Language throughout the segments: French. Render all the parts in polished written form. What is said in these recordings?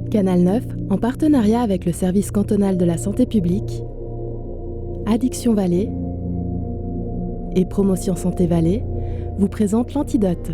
Canal 9, en partenariat avec le service cantonal de la santé publique, Addiction Valais et Promotion Santé Valais, vous présente l'Antidote.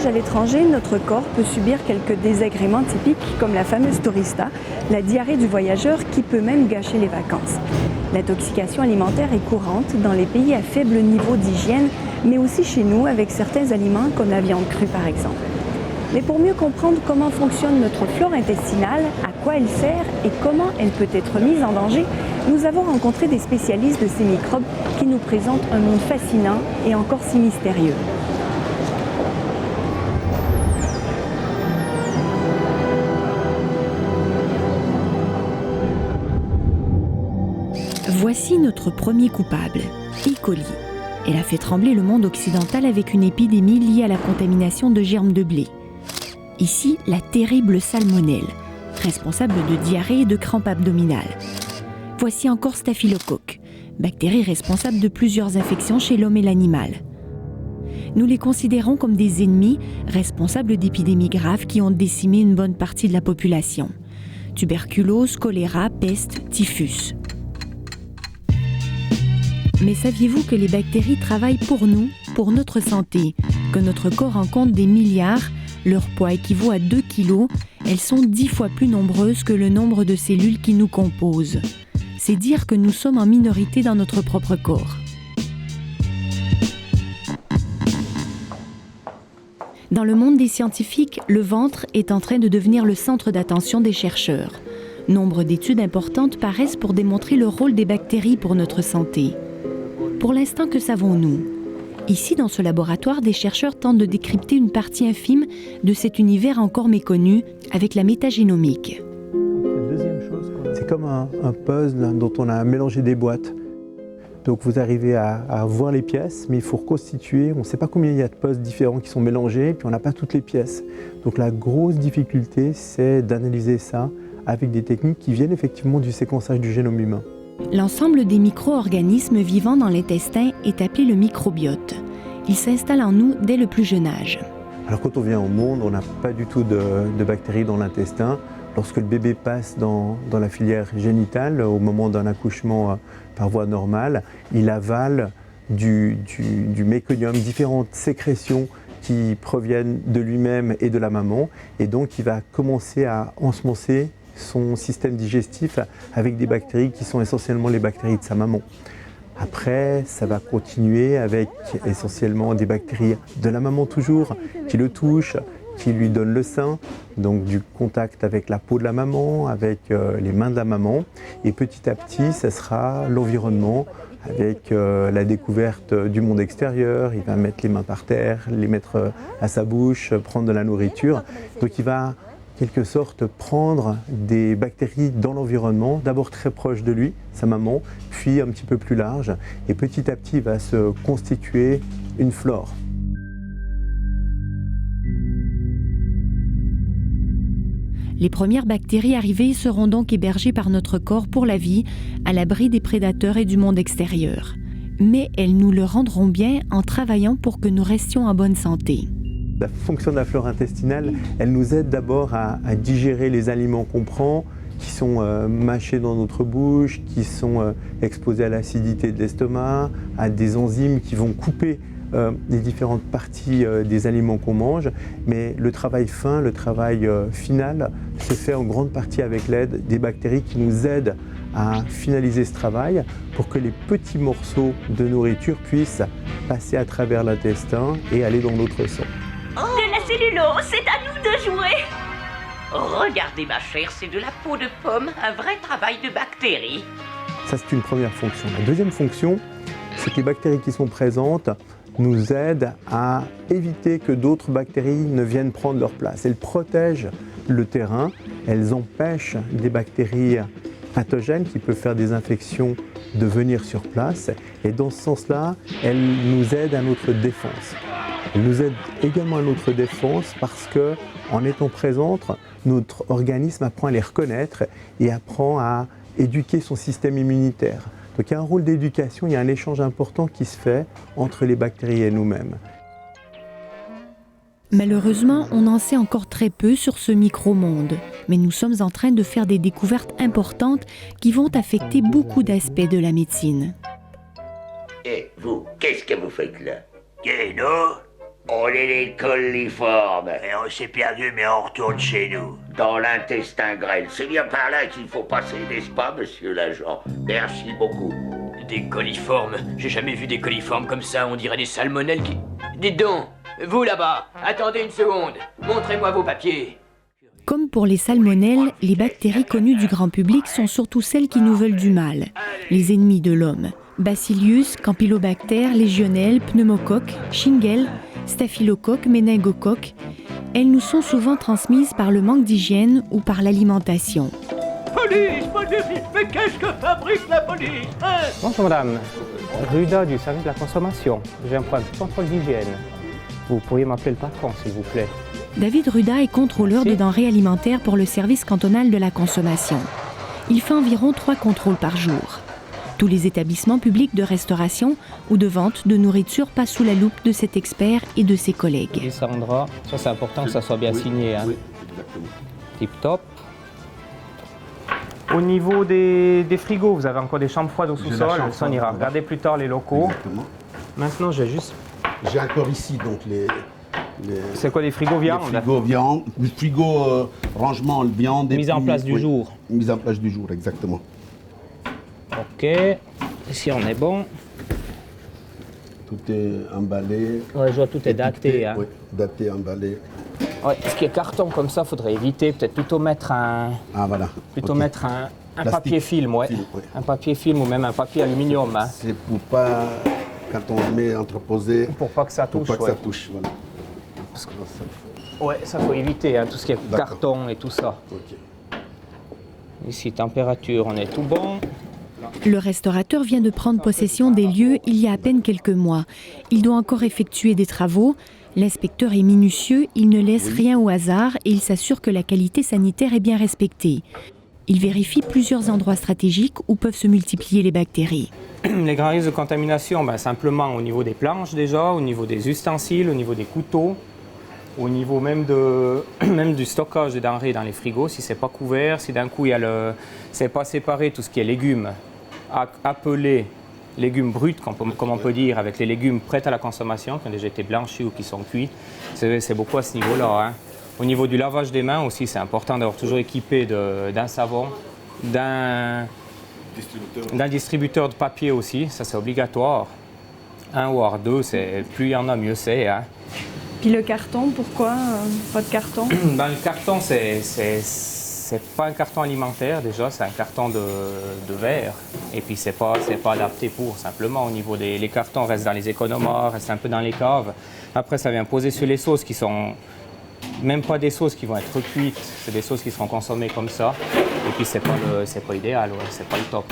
À l'étranger, notre corps peut subir quelques désagréments typiques comme la fameuse tourista, la diarrhée du voyageur qui peut même gâcher les vacances. L'intoxication alimentaire est courante dans les pays à faible niveau d'hygiène, mais aussi chez nous avec certains aliments comme la viande crue par exemple. Mais pour mieux comprendre comment fonctionne notre flore intestinale, à quoi elle sert et comment elle peut être mise en danger, nous avons rencontré des spécialistes de ces microbes qui nous présentent un monde fascinant et encore si mystérieux. Voici notre premier coupable, E. coli. Elle a fait trembler le monde occidental avec une épidémie liée à la contamination de germes de blé. Ici, la terrible salmonelle, responsable de diarrhée et de crampes abdominales. Voici encore Staphylocoque, bactérie responsable de plusieurs infections chez l'homme et l'animal. Nous les considérons comme des ennemis responsables d'épidémies graves qui ont décimé une bonne partie de la population. Tuberculose, choléra, peste, typhus. Mais saviez-vous que les bactéries travaillent pour nous, pour notre santé, que notre corps en compte des milliards, leur poids équivaut à 2 kilos, elles sont 10 fois plus nombreuses que le nombre de cellules qui nous composent. C'est dire que nous sommes en minorité dans notre propre corps. Dans le monde des scientifiques, le ventre est en train de devenir le centre d'attention des chercheurs. Nombre d'études importantes paraissent pour démontrer le rôle des bactéries pour notre santé. Pour l'instant, que savons-nous ? Ici, dans ce laboratoire, des chercheurs tentent de décrypter une partie infime de cet univers encore méconnu avec la métagénomique. C'est comme un puzzle dont on a mélangé des boîtes. Donc vous arrivez à voir les pièces, mais il faut reconstituer. On ne sait pas combien il y a de puzzles différents qui sont mélangés, puis on n'a pas toutes les pièces. Donc la grosse difficulté, c'est d'analyser ça avec des techniques qui viennent effectivement du séquençage du génome humain. L'ensemble des micro-organismes vivant dans l'intestin est appelé le microbiote. Il s'installe en nous dès le plus jeune âge. Alors quand on vient au monde, on n'a pas du tout de bactéries dans l'intestin. Lorsque le bébé passe dans la filière génitale, au moment d'un accouchement par voie normale, il avale du méconium, différentes sécrétions qui proviennent de lui-même et de la maman. Et donc il va commencer à ensemencer son système digestif avec des bactéries qui sont essentiellement les bactéries de sa maman. Après, ça va continuer avec essentiellement des bactéries de la maman toujours, qui le touchent, qui lui donnent le sein, donc du contact avec la peau de la maman, avec les mains de la maman. Et petit à petit, ça sera l'environnement avec la découverte du monde extérieur. Il va mettre les mains par terre, les mettre à sa bouche, prendre de la nourriture. Donc il va quelque sorte prendre des bactéries dans l'environnement, d'abord très proche de lui, sa maman, puis un petit peu plus large, et petit à petit va se constituer une flore. Les premières bactéries arrivées seront donc hébergées par notre corps pour la vie, à l'abri des prédateurs et du monde extérieur. Mais elles nous le rendront bien en travaillant pour que nous restions en bonne santé. La fonction de la flore intestinale, elle nous aide d'abord à digérer les aliments qu'on prend, qui sont mâchés dans notre bouche, qui sont exposés à l'acidité de l'estomac, à des enzymes qui vont couper les différentes parties des aliments qu'on mange. Mais le travail fin, le travail final, se fait en grande partie avec l'aide des bactéries qui nous aident à finaliser ce travail pour que les petits morceaux de nourriture puissent passer à travers l'intestin et aller dans notre sang. De la cellulose, c'est à nous de jouer. Regardez ma chère, c'est de la peau de pomme, un vrai travail de bactéries. Ça, c'est une première fonction. La deuxième fonction, c'est que les bactéries qui sont présentes nous aident à éviter que d'autres bactéries ne viennent prendre leur place. Elles protègent le terrain, elles empêchent des bactéries pathogènes qui peuvent faire des infections de venir sur place. Et dans ce sens-là, elles nous aident à notre défense. Elles nous aident également à notre défense parce qu'en étant présentes, notre organisme apprend à les reconnaître et apprend à éduquer son système immunitaire. Donc il y a un rôle d'éducation, il y a un échange important qui se fait entre les bactéries et nous-mêmes. Malheureusement, on en sait encore très peu sur ce micro-monde. Mais nous sommes en train de faire des découvertes importantes qui vont affecter beaucoup d'aspects de la médecine. Et vous, qu'est-ce que vous faites là? Et nous? On est les coliformes. Et on s'est perdu, mais on retourne chez nous. Dans l'intestin grêle. C'est bien par là qu'il faut passer, n'est-ce pas, monsieur l'agent? Merci beaucoup. Des coliformes? J'ai jamais vu des coliformes comme ça, on dirait des salmonelles qui... Dites donc, vous là-bas, attendez une seconde, montrez-moi vos papiers. Comme pour les salmonelles, les bactéries connues du grand public sont surtout celles qui nous veulent du mal, les ennemis de l'homme. Bacillus, Campylobacter, Legionelle, Pneumocoque, Shingles, Staphylocoque, Méningocoque. Elles nous sont souvent transmises par le manque d'hygiène ou par l'alimentation. Police, mais qu'est-ce que fabrique la police, hein? Bonjour madame, Ruda du service de la consommation. J'ai un point de contrôle d'hygiène. Vous pourriez m'appeler le patron, s'il vous plaît. David Ruda est contrôleur de denrées alimentaires pour le service cantonal de la consommation. Il fait environ 3 contrôles par jour. Tous les établissements publics de restauration ou de vente de nourriture passent sous la loupe de cet expert et de ses collègues. Sandra, ça c'est important que ça soit bien signé. Hein. Tip top. Au niveau des frigos, vous avez encore des chambres froides au sous-sol, ça on ira regarder plus tard les locaux. Exactement. Maintenant j'ai encore ici donc les c'est quoi, les frigos viande? Les frigos viande, le frigo rangement viande. Mise en place du jour. Mise en place du jour, exactement. Ok, ici on est bon. Tout est emballé. Ouais, je vois tout est daté. Hein. Oui, daté, emballé. Ouais, ce qui est carton comme ça, faudrait éviter, peut-être plutôt mettre un. Ah voilà. Plutôt mettre un papier film, ouais. Un papier film ou même un papier aluminium. Hein. C'est pour pas, quand on le met entreposé. Pour pas que ça touche. Pour pas que ça touche, voilà. Parce que ouais, ça faut éviter, hein, tout ce qui est carton et tout ça. Okay. Ici, température, on est tout bon. Le restaurateur vient de prendre possession des lieux il y a à peine quelques mois. Il doit encore effectuer des travaux. L'inspecteur est minutieux, il ne laisse rien au hasard et il s'assure que la qualité sanitaire est bien respectée. Il vérifie plusieurs endroits stratégiques où peuvent se multiplier les bactéries. Les grands risques de contamination, simplement au niveau des planches déjà, au niveau des ustensiles, au niveau des couteaux, au niveau même du stockage de denrées dans les frigos, si ce n'est pas couvert, si d'un coup c'est pas séparé tout ce qui est légumes, appelés légumes bruts, comme on peut dire, avec les légumes prêts à la consommation, qui ont déjà été blanchis ou qui sont cuits, c'est beaucoup à ce niveau-là. Hein. Au niveau du lavage des mains aussi, c'est important d'avoir toujours équipé d'un savon, d'un distributeur de papier aussi, ça c'est obligatoire. 1 voire 2, plus il y en a, mieux c'est. Hein. Puis le carton, pourquoi pas de carton? Le carton, c'est pas un carton alimentaire déjà, c'est un carton de verre. Et puis c'est pas adapté pour, simplement au niveau les cartons restent dans les économoires, restent un peu dans les caves. Après ça vient poser sur les sauces qui sont même pas des sauces qui vont être cuites, c'est des sauces qui seront consommées comme ça. Et puis c'est pas idéal, ouais, c'est pas le top.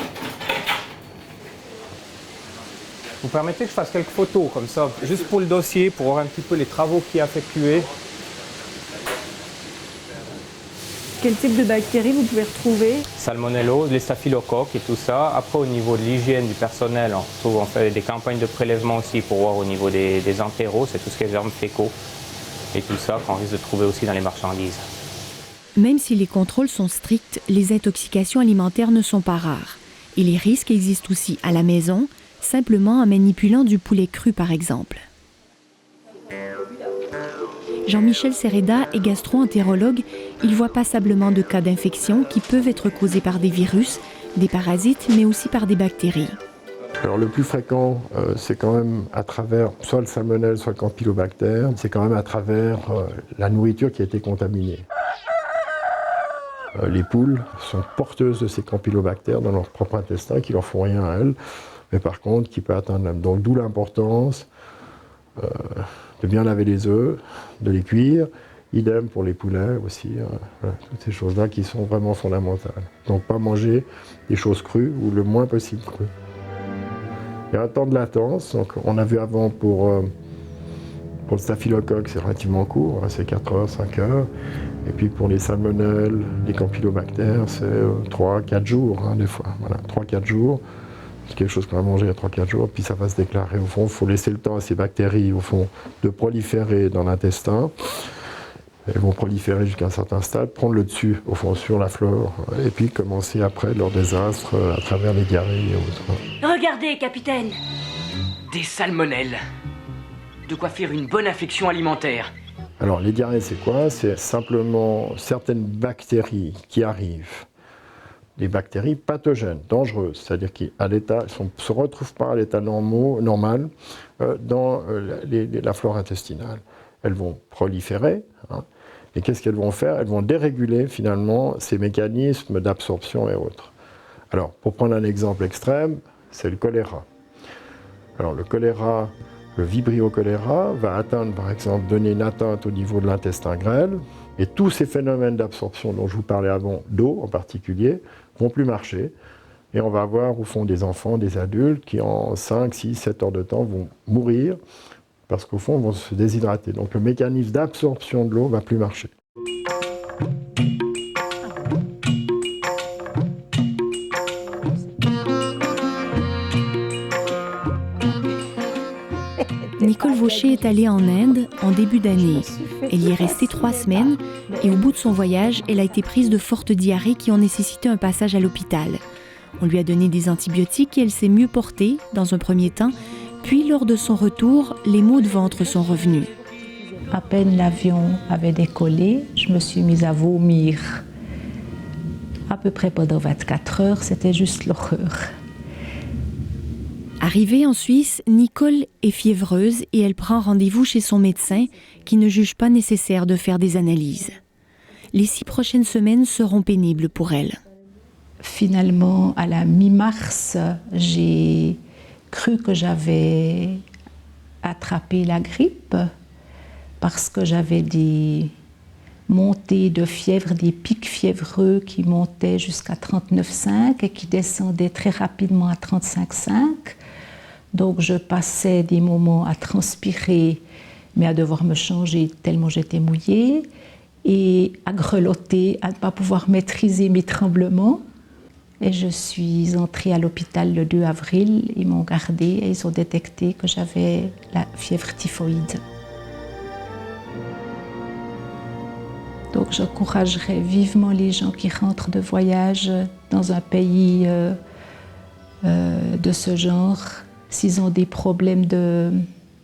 Vous permettez que je fasse quelques photos comme ça, juste pour le dossier, pour voir un petit peu les travaux qui a effectués. Quel type de bactéries vous pouvez retrouver? Salmonellose, les staphylocoques et tout ça. Après, au niveau de l'hygiène du personnel, on fait des campagnes de prélèvement aussi pour voir au niveau des entéros, c'est tout ce qui est germes fécaux et tout ça qu'on risque de trouver aussi dans les marchandises. Même si les contrôles sont stricts, les intoxications alimentaires ne sont pas rares. Et les risques existent aussi à la maison, simplement en manipulant du poulet cru par exemple. Jean-Michel Serreda est gastro-entérologue. Il voit passablement de cas d'infection qui peuvent être causés par des virus, des parasites, mais aussi par des bactéries. Alors le plus fréquent, c'est quand même à travers soit le salmonelle, soit le campylobacter, c'est quand même à travers la nourriture qui a été contaminée. Les poules sont porteuses de ces campylobactères dans leur propre intestin, qui ne leur font rien à elles, mais par contre qui peut atteindre l'homme. Donc d'où l'importance de bien laver les œufs, de les cuire Idem pour les poulets aussi, voilà, toutes ces choses-là qui sont vraiment fondamentales. Donc pas manger des choses crues ou le moins possible crues. Il y a un temps de latence, donc on a vu avant pour le staphylocoque c'est relativement court, c'est 4 heures, 5 heures. Et puis pour les salmonelles, les campylobactères, c'est 3-4 jours des fois. Voilà, 3-4 jours. C'est quelque chose qu'on va manger à 3-4 jours, puis ça va se déclarer. Au fond, il faut laisser le temps à ces bactéries au fond, de proliférer dans l'intestin. Elles vont proliférer jusqu'à un certain stade, prendre le dessus au fond sur la flore, et puis commencer après leur désastre à travers les diarrhées et autres. Regardez, capitaine. Des salmonelles. De quoi faire une bonne infection alimentaire. Alors les diarrhées, c'est quoi? C'est simplement certaines bactéries qui arrivent. Des bactéries pathogènes, dangereuses, c'est-à-dire qui ne se retrouvent pas à l'état normal dans la flore intestinale. Elles vont proliférer, et qu'est-ce qu'elles vont faire? Elles vont déréguler finalement ces mécanismes d'absorption et autres. Alors, pour prendre un exemple extrême, c'est le choléra. Alors le choléra, le vibrio choléra va atteindre par exemple, donner une atteinte au niveau de l'intestin grêle, et tous ces phénomènes d'absorption dont je vous parlais avant, d'eau en particulier, vont plus marcher. Et on va avoir au fond des enfants, des adultes qui en 5, 6, 7 heures de temps vont mourir parce qu'au fond vont se déshydrater. Donc le mécanisme d'absorption de l'eau ne va plus marcher. Nicole Vaucher est allée en Inde en début d'année. Elle y est restée 3 semaines et au bout de son voyage, elle a été prise de fortes diarrhées qui ont nécessité un passage à l'hôpital. On lui a donné des antibiotiques et elle s'est mieux portée dans un premier temps. Puis, lors de son retour, les maux de ventre sont revenus. À peine l'avion avait décollé, je me suis mise à vomir. À peu près pendant 24 heures, c'était juste l'horreur. Arrivée en Suisse, Nicole est fiévreuse et elle prend rendez-vous chez son médecin qui ne juge pas nécessaire de faire des analyses. Les 6 prochaines semaines seront pénibles pour elle. Finalement, à la mi-mars, j'ai cru que j'avais attrapé la grippe parce que j'avais des montées de fièvre, des pics fiévreux qui montaient jusqu'à 39,5 et qui descendaient très rapidement à 35,5. Donc je passais des moments à transpirer, mais à devoir me changer tellement j'étais mouillée, et à grelotter, à ne pas pouvoir maîtriser mes tremblements. Et je suis entrée à l'hôpital le 2 avril, ils m'ont gardée et ils ont détecté que j'avais la fièvre typhoïde. Donc j'encouragerais vivement les gens qui rentrent de voyage dans un pays de ce genre, s'ils ont des problèmes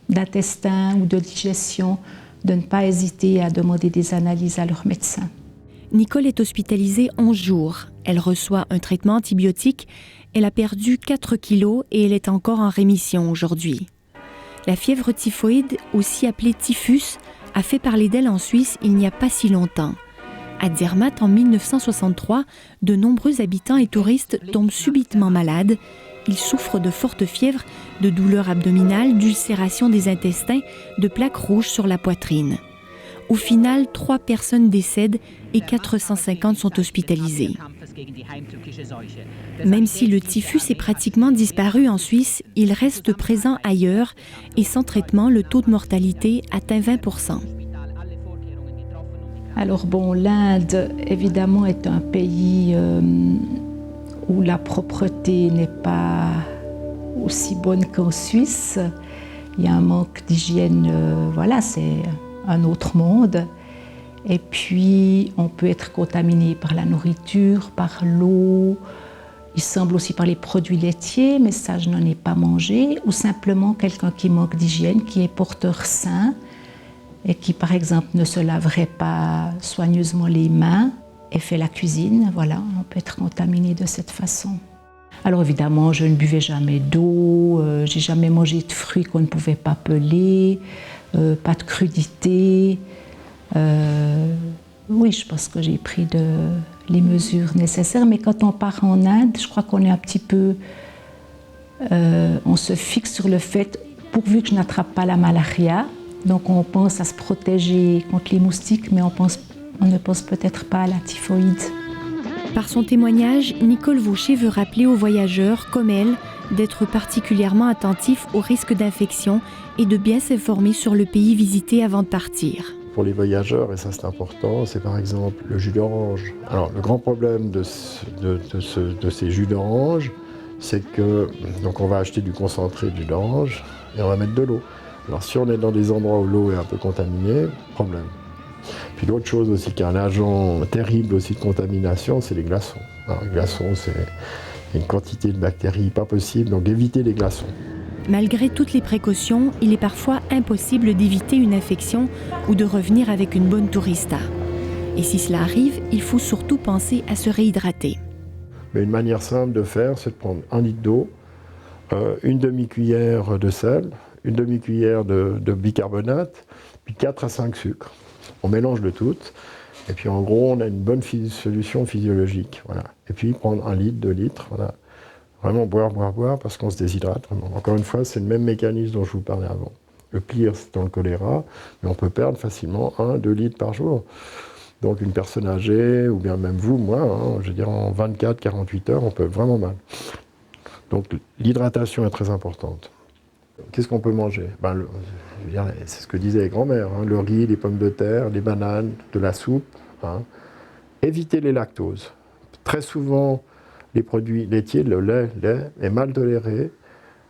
d'intestin ou de digestion, de ne pas hésiter à demander des analyses à leur médecin. Nicole est hospitalisée 11 jours. Elle reçoit un traitement antibiotique. Elle a perdu 4 kilos et elle est encore en rémission aujourd'hui. La fièvre typhoïde, aussi appelée typhus, a fait parler d'elle en Suisse il n'y a pas si longtemps. À Zermatt, en 1963, de nombreux habitants et touristes tombent subitement malades. Ils souffrent de fortes fièvres, de douleurs abdominales, d'ulcération des intestins, de plaques rouges sur la poitrine. Au final, 3 personnes décèdent et 450 sont hospitalisées. Même si le typhus est pratiquement disparu en Suisse, il reste présent ailleurs et sans traitement, le taux de mortalité atteint 20%. Alors bon, l'Inde, évidemment, est un pays où la propreté n'est pas aussi bonne qu'en Suisse. Il y a un manque d'hygiène, voilà, c'est un autre monde. Et puis, on peut être contaminé par la nourriture, par l'eau, il semble aussi par les produits laitiers, mais ça, je n'en ai pas mangé, ou simplement quelqu'un qui manque d'hygiène, qui est porteur sain et qui, par exemple, ne se laverait pas soigneusement les mains et fait la cuisine. Voilà, on peut être contaminé de cette façon. Alors évidemment, je ne buvais jamais d'eau, j'ai jamais mangé de fruits qu'on ne pouvait pas peler, pas de crudité. Oui, je pense que j'ai pris les mesures nécessaires, mais quand on part en Inde, je crois qu'on est un petit peu... on se fixe sur le fait, pourvu que je n'attrape pas la malaria, Donc on pense à se protéger contre les moustiques, mais on ne pense peut-être pas à la typhoïde. Par son témoignage, Nicole Vaucher veut rappeler aux voyageurs, comme elle, d'être particulièrement attentifs aux risques d'infection et de bien s'informer sur le pays visité avant de partir. Pour les voyageurs, et ça c'est important, c'est par exemple le jus d'orange. Alors le grand problème de ces jus d'orange, c'est que donc on va acheter du concentré de jus d'orange et on va mettre de l'eau. Alors si on est dans des endroits où l'eau est un peu contaminée, problème. Puis l'autre chose aussi qui est un agent terrible aussi de contamination, c'est les glaçons. Alors les glaçons, c'est une quantité de bactéries pas possible, donc évitez les glaçons. Malgré toutes les précautions, il est parfois impossible d'éviter une infection ou de revenir avec une bonne tourista. Et si cela arrive, il faut surtout penser à se réhydrater. Mais une manière simple de faire, c'est de prendre 1 litre d'eau, une demi-cuillère de sel, une demi-cuillère de bicarbonate, puis 4 à 5 sucres. On mélange le tout, et puis en gros, on a une bonne solution physiologique. Voilà. Et puis prendre 1 litre, 2 litres, voilà. Vraiment boire, parce qu'on se déshydrate. Vraiment. Encore une fois, c'est le même mécanisme dont je vous parlais avant. Le pire, c'est dans le choléra, mais on peut perdre facilement 1-2 litres par jour. Donc une personne âgée, ou bien même vous, moi, je veux dire en 24-48 heures, on peut vraiment mal. Donc l'hydratation est très importante. Qu'est-ce qu'on peut manger? C'est ce que disaient les grands-mères, le riz, les pommes de terre, les bananes, de la soupe. Évitez les lactoses. Très souvent, les produits laitiers, le lait est mal toléré,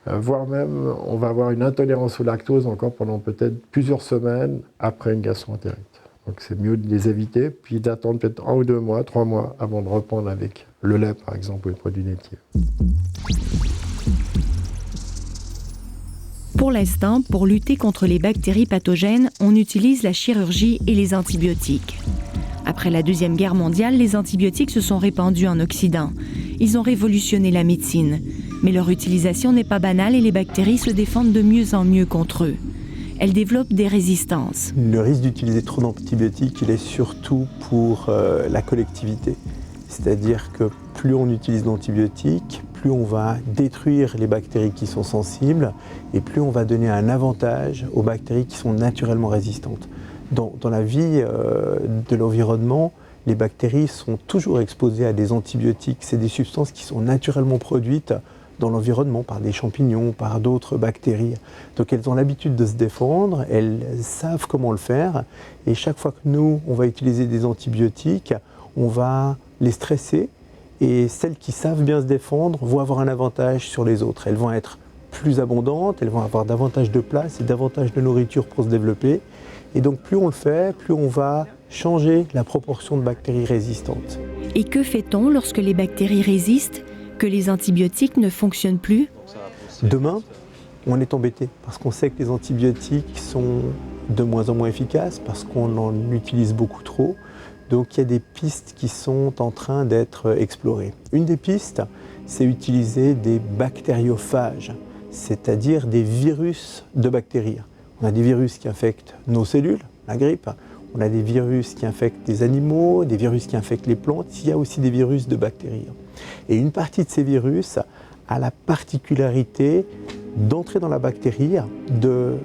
voire même on va avoir une intolérance au lactose encore pendant peut-être plusieurs semaines après une gastroentérite. Donc c'est mieux de les éviter, puis d'attendre peut-être 1 ou 2 mois, 3 mois avant de reprendre avec le lait par exemple ou les produits laitiers. Pour l'instant, pour lutter contre les bactéries pathogènes, on utilise la chirurgie et les antibiotiques. Après la Deuxième Guerre mondiale, les antibiotiques se sont répandus en Occident. Ils ont révolutionné la médecine. Mais leur utilisation n'est pas banale et les bactéries se défendent de mieux en mieux contre eux. Elles développent des résistances. Le risque d'utiliser trop d'antibiotiques, il est surtout pour la collectivité. C'est-à-dire que plus on utilise d'antibiotiques, plus on va détruire les bactéries qui sont sensibles et plus on va donner un avantage aux bactéries qui sont naturellement résistantes. Dans la vie de l'environnement, les bactéries sont toujours exposées à des antibiotiques. C'est des substances qui sont naturellement produites dans l'environnement par des champignons, par d'autres bactéries. Donc elles ont l'habitude de se défendre, elles savent comment le faire. Et chaque fois que nous, on va utiliser des antibiotiques, on va les stresser. Et celles qui savent bien se défendre vont avoir un avantage sur les autres. Elles vont être plus abondantes, elles vont avoir davantage de place et davantage de nourriture pour se développer. Et donc plus on le fait, plus on va changer la proportion de bactéries résistantes. Et que fait-on lorsque les bactéries résistent, que les antibiotiques ne fonctionnent plus? Demain, on est embêté parce qu'on sait que les antibiotiques sont de moins en moins efficaces, parce qu'on en utilise beaucoup trop. Donc il y a des pistes qui sont en train d'être explorées. Une des pistes, c'est utiliser des bactériophages, c'est-à-dire des virus de bactéries. On a des virus qui infectent nos cellules, la grippe. On a des virus qui infectent des animaux, des virus qui infectent les plantes. Il y a aussi des virus de bactéries. Et une partie de ces virus a la particularité d'entrer dans la bactérie, de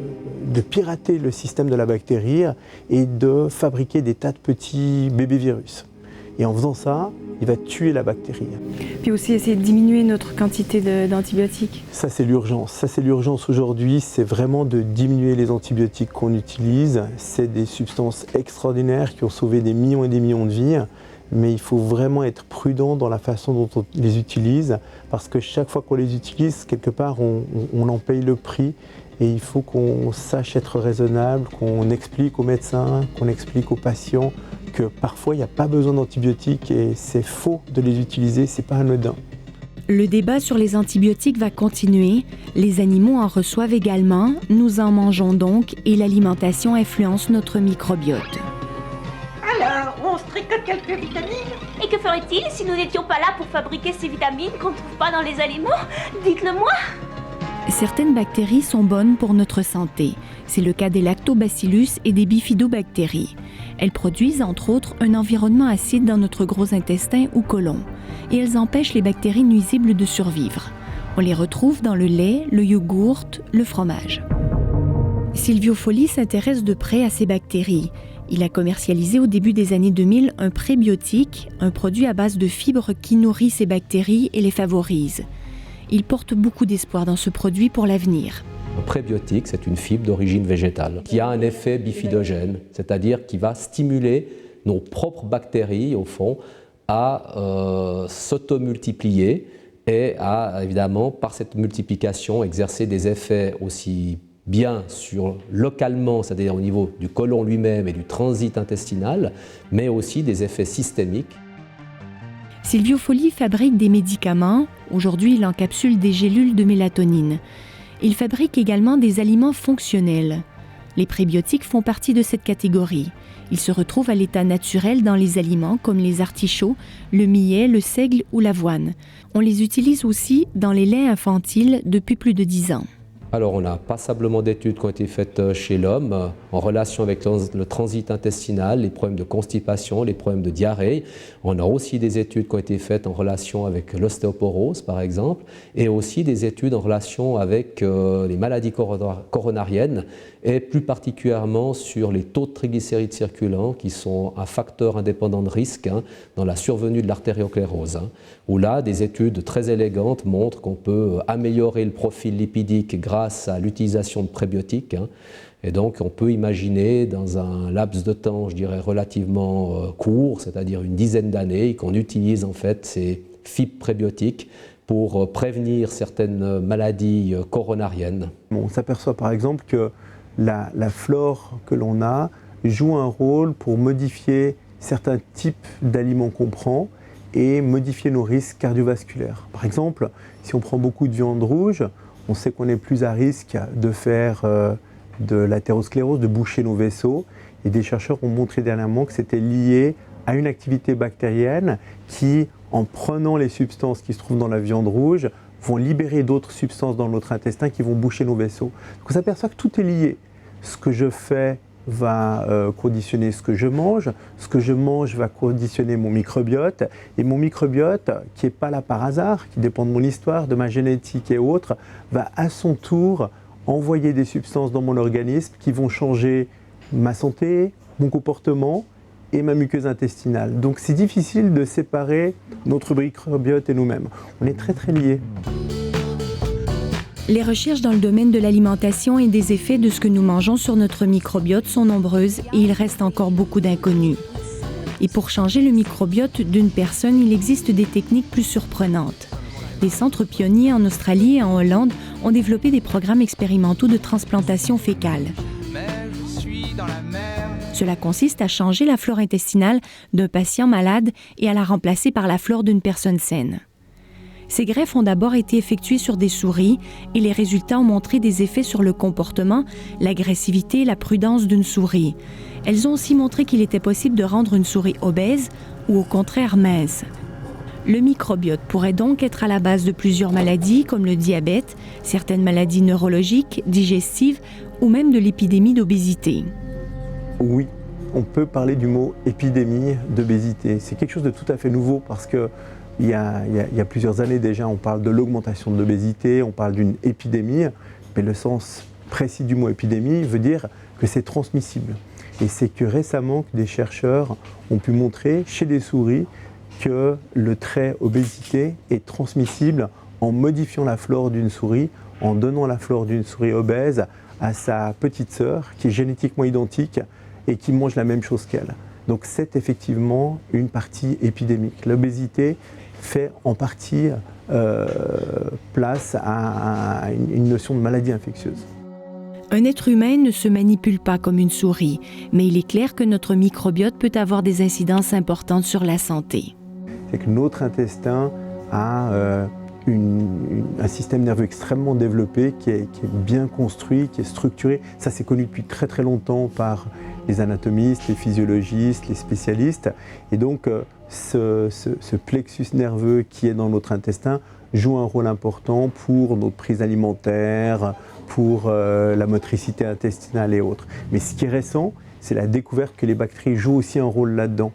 pirater le système de la bactérie et de fabriquer des tas de petits bébés virus. Et en faisant ça, il va tuer la bactérie. Puis aussi essayer de diminuer notre quantité d'antibiotiques. Ça c'est l'urgence. Ça c'est l'urgence aujourd'hui, c'est vraiment de diminuer les antibiotiques qu'on utilise. C'est des substances extraordinaires qui ont sauvé des millions et des millions de vies. Mais il faut vraiment être prudent dans la façon dont on les utilise, parce que chaque fois qu'on les utilise, quelque part, on en paye le prix. Et il faut qu'on sache être raisonnable, qu'on explique aux médecins, qu'on explique aux patients que parfois il n'y a pas besoin d'antibiotiques et c'est faux de les utiliser, c'est pas anodin. Le débat sur les antibiotiques va continuer. Les animaux en reçoivent également, nous en mangeons donc et l'alimentation influence notre microbiote. Alors, on se tricote quelques vitamines. Et que ferait-il si nous n'étions pas là pour fabriquer ces vitamines qu'on ne trouve pas dans les aliments? Dites-le-moi. Certaines bactéries sont bonnes pour notre santé. C'est le cas des lactobacillus et des bifidobactéries. Elles produisent entre autres un environnement acide dans notre gros intestin ou côlon. Et elles empêchent les bactéries nuisibles de survivre. On les retrouve dans le lait, le yogourt, le fromage. Silvio Foli s'intéresse de près à ces bactéries. Il a commercialisé au début des années 2000 un prébiotique, un produit à base de fibres qui nourrit ces bactéries et les favorise. Il porte beaucoup d'espoir dans ce produit pour l'avenir. Le prébiotique, c'est une fibre d'origine végétale qui a un effet bifidogène, c'est-à-dire qui va stimuler nos propres bactéries, au fond, à s'automultiplier et à, évidemment, par cette multiplication, exercer des effets aussi bien localement, c'est-à-dire au niveau du côlon lui-même et du transit intestinal, mais aussi des effets systémiques. Silvio Foli fabrique des médicaments. Aujourd'hui, il encapsule des gélules de mélatonine. Il fabrique également des aliments fonctionnels. Les prébiotiques font partie de cette catégorie. Ils se retrouvent à l'état naturel dans les aliments comme les artichauts, le millet, le seigle ou l'avoine. On les utilise aussi dans les laits infantiles depuis plus de 10 ans. Alors, on a passablement d'études qui ont été faites chez l'homme en relation avec le transit intestinal, les problèmes de constipation, les problèmes de diarrhée. On a aussi des études qui ont été faites en relation avec l'ostéoporose, par exemple, et aussi des études en relation avec les maladies coronariennes, et plus particulièrement sur les taux de triglycérides circulants, qui sont un facteur indépendant de risque dans la survenue de l'artériosclérose, où là, des études très élégantes montrent qu'on peut améliorer le profil lipidique grâce à l'utilisation de prébiotiques. Et donc, on peut imaginer, dans un laps de temps, je dirais, relativement court, c'est-à-dire une dizaine d'années, qu'on utilise en fait ces fibres prébiotiques pour prévenir certaines maladies coronariennes. On s'aperçoit par exemple que la flore que l'on a joue un rôle pour modifier certains types d'aliments qu'on prend et modifier nos risques cardiovasculaires. Par exemple, si on prend beaucoup de viande rouge, on sait qu'on est plus à risque de faire de l'athérosclérose, de boucher nos vaisseaux. Et des chercheurs ont montré dernièrement que c'était lié à une activité bactérienne qui, en prenant les substances qui se trouvent dans la viande rouge, vont libérer d'autres substances dans notre intestin qui vont boucher nos vaisseaux. Donc on s'aperçoit que tout est lié. Ce que je fais va conditionner ce que je mange va conditionner mon microbiote, et mon microbiote, qui n'est pas là par hasard, qui dépend de mon histoire, de ma génétique et autres, va à son tour envoyer des substances dans mon organisme qui vont changer ma santé, mon comportement et ma muqueuse intestinale. Donc c'est difficile de séparer notre microbiote et nous-mêmes. On est très très liés. Les recherches dans le domaine de l'alimentation et des effets de ce que nous mangeons sur notre microbiote sont nombreuses et il reste encore beaucoup d'inconnus. Et pour changer le microbiote d'une personne, il existe des techniques plus surprenantes. Des centres pionniers en Australie et en Hollande ont développé des programmes expérimentaux de transplantation fécale. Cela consiste à changer la flore intestinale d'un patient malade et à la remplacer par la flore d'une personne saine. Ces greffes ont d'abord été effectuées sur des souris et les résultats ont montré des effets sur le comportement, l'agressivité et la prudence d'une souris. Elles ont aussi montré qu'il était possible de rendre une souris obèse ou au contraire mince. Le microbiote pourrait donc être à la base de plusieurs maladies comme le diabète, certaines maladies neurologiques, digestives ou même de l'épidémie d'obésité. Oui, on peut parler du mot épidémie d'obésité. C'est quelque chose de tout à fait nouveau parce que il y a plusieurs années déjà, on parle de l'augmentation de l'obésité, on parle d'une épidémie, mais le sens précis du mot épidémie veut dire que c'est transmissible. Et c'est que récemment que des chercheurs ont pu montrer chez des souris que le trait obésité est transmissible en modifiant la flore d'une souris, en donnant la flore d'une souris obèse à sa petite sœur qui est génétiquement identique et qui mange la même chose qu'elle. Donc c'est effectivement une partie épidémique. L'obésité fait en partie place à une notion de maladie infectieuse. Un être humain ne se manipule pas comme une souris, mais il est clair que notre microbiote peut avoir des incidences importantes sur la santé. C'est que notre intestin a un système nerveux extrêmement développé, qui est bien construit, qui est structuré. Ça, c'est connu depuis très très longtemps par les anatomistes, les physiologistes, les spécialistes. Et donc, ce plexus nerveux qui est dans notre intestin joue un rôle important pour notre prise alimentaire, pour la motricité intestinale et autres. Mais ce qui est récent, c'est la découverte que les bactéries jouent aussi un rôle là-dedans.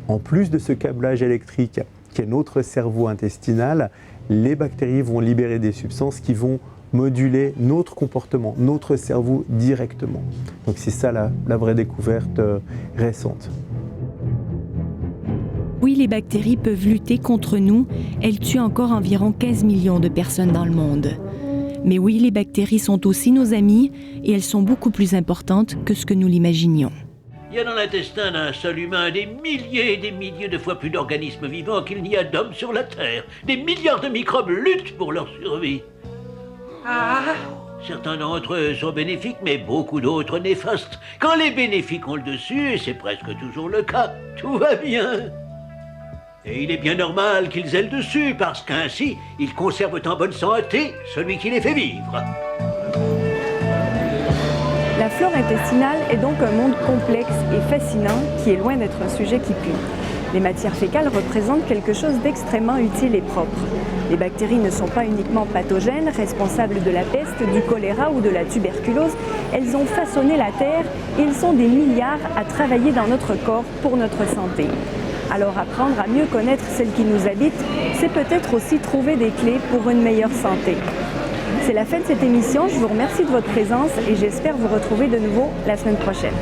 En plus de ce câblage électrique qui est notre cerveau intestinal, les bactéries vont libérer des substances qui vont moduler notre comportement, notre cerveau directement. Donc c'est ça la vraie découverte récente. Oui, les bactéries peuvent lutter contre nous. Elles tuent encore environ 15 millions de personnes dans le monde. Mais oui, les bactéries sont aussi nos amies et elles sont beaucoup plus importantes que ce que nous l'imaginions. Il y a dans l'intestin d'un seul humain des milliers et des milliers de fois plus d'organismes vivants qu'il n'y a d'hommes sur la Terre. Des milliards de microbes luttent pour leur survie. Certains d'entre eux sont bénéfiques, mais beaucoup d'autres néfastes. Quand les bénéfiques ont le dessus, et c'est presque toujours le cas, tout va bien. Et il est bien normal qu'ils aient le dessus, parce qu'ainsi, ils conservent en bonne santé celui qui les fait vivre. La flore intestinale est donc un monde complexe et fascinant qui est loin d'être un sujet qui pue. Les matières fécales représentent quelque chose d'extrêmement utile et propre. Les bactéries ne sont pas uniquement pathogènes, responsables de la peste, du choléra ou de la tuberculose. Elles ont façonné la Terre et ils sont des milliards à travailler dans notre corps pour notre santé. Alors apprendre à mieux connaître celles qui nous habitent, c'est peut-être aussi trouver des clés pour une meilleure santé. C'est la fin de cette émission, je vous remercie de votre présence et j'espère vous retrouver de nouveau la semaine prochaine.